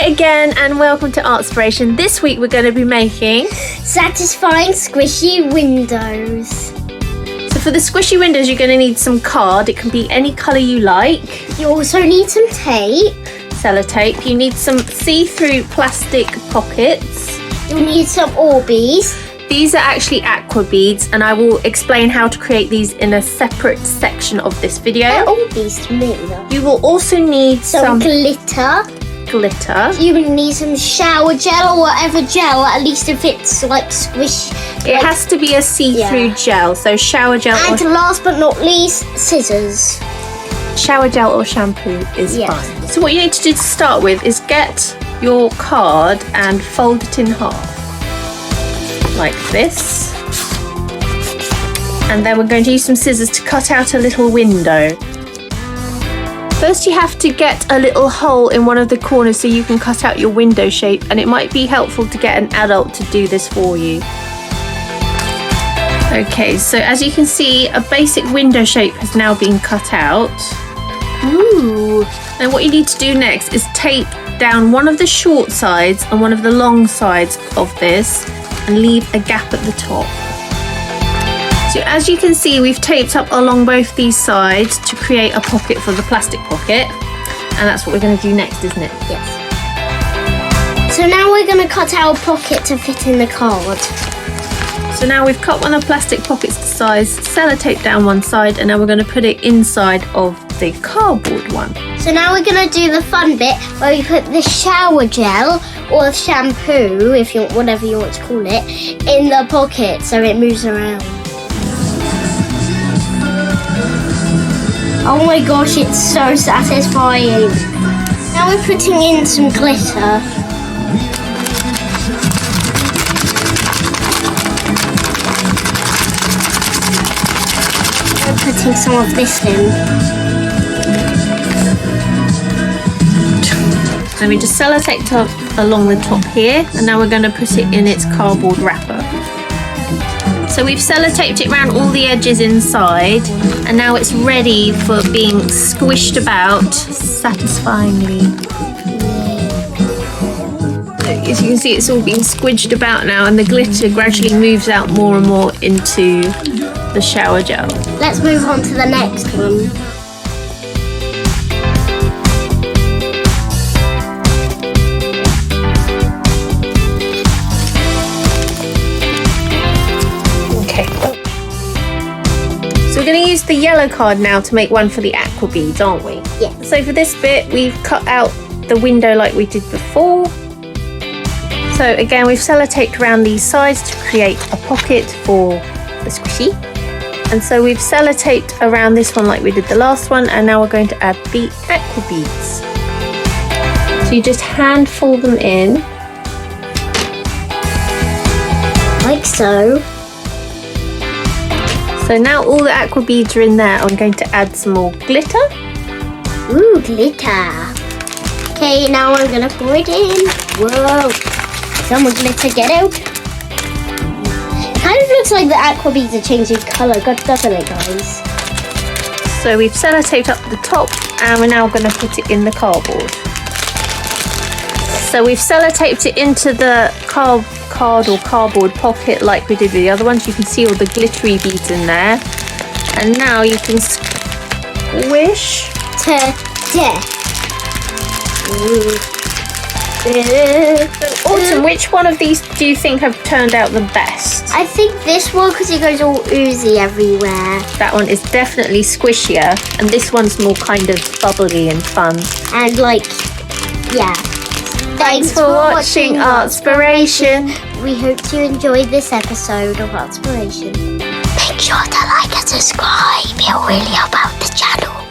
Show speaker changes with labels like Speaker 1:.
Speaker 1: Hi again and welcome to Artspiration. This week we're going to be making
Speaker 2: satisfying squishy windows.
Speaker 1: So for the squishy windows you're going to need some card. It can be any colour you like.
Speaker 2: You also need some tape.
Speaker 1: Sellotape. You need some see-through plastic pockets.
Speaker 2: You'll need some Orbeez.
Speaker 1: These are actually aqua beads and I will explain how to create these in a separate section of this video.
Speaker 2: Orbeez to me though.
Speaker 1: You will also need some
Speaker 2: glitter. You will need some shower gel or whatever gel, at least if it's like squish.
Speaker 1: It has to be a see-through gel, so shower gel.
Speaker 2: And last but not least, scissors.
Speaker 1: Shower gel or shampoo is fine. So what you need to do to start with is get your card and fold it in half. Like this. And then we're going to use some scissors to cut out a little window. First you have to get a little hole in one of the corners so you can cut out your window shape, and it might be helpful to get an adult to do this for you. Okay, so as you can see, a basic window shape has now been cut out. Ooh! And what you need to do next is tape down one of the short sides and one of the long sides of this and leave a gap at the top. So as you can see, we've taped up along both these sides to create a pocket for the plastic pocket, and that's what we're going to do next, isn't it?
Speaker 2: Yes. So now we're going to cut our pocket to fit in the card.
Speaker 1: So now we've cut one of the plastic pockets to size, sellotape down one side, and now we're going to put it inside of the cardboard one.
Speaker 2: So now we're going to do the fun bit where we put the shower gel or shampoo, if you whatever you want to call it, in the pocket so it moves around. Oh my gosh, it's so satisfying. Now we're putting in some glitter. We're putting some of this in.
Speaker 1: So we just sellotape along the top here, and now we're going to put it in its cardboard wrapper. So we've sellotaped it around all the edges inside, and now it's ready for being squished about satisfyingly. As you can see, it's all being squidged about now, and the glitter gradually moves out more and more into the shower gel.
Speaker 2: Let's move on to the next one.
Speaker 1: So we're going to use the yellow card now to make one for the aqua beads, aren't we?
Speaker 2: Yeah.
Speaker 1: So for this bit, we've cut out the window like we did before. So again, we've sellotaped around these sides to create a pocket for the squishy. And so we've sellotaped around this one like we did the last one, and now we're going to add the aqua beads. So you just hand fold them in.
Speaker 2: Like so.
Speaker 1: So now all the aqua beads are in there. I'm going to add some more glitter.
Speaker 2: Ooh, glitter. Okay, now I'm going to pour it in. Whoa. Some more glitter, get out. Kind of looks like the aqua beads are changing colour, doesn't it, guys?
Speaker 1: So we've sellotaped up the top, and we're now going to put it in the cardboard. So we've sellotaped it into the card or cardboard pocket like we did with the other ones. You can see all the glittery beads in there. And now you can squish
Speaker 2: to death.
Speaker 1: Autumn, which one of these do you think have turned out the best?
Speaker 2: I think this one, because it goes all oozy everywhere.
Speaker 1: That one is definitely squishier, and this one's more kind of bubbly and fun.
Speaker 2: And like, yeah. Thanks for watching Artspiration. We hope you enjoyed this episode of Artspiration. Make sure to like and subscribe. It will really help out the channel.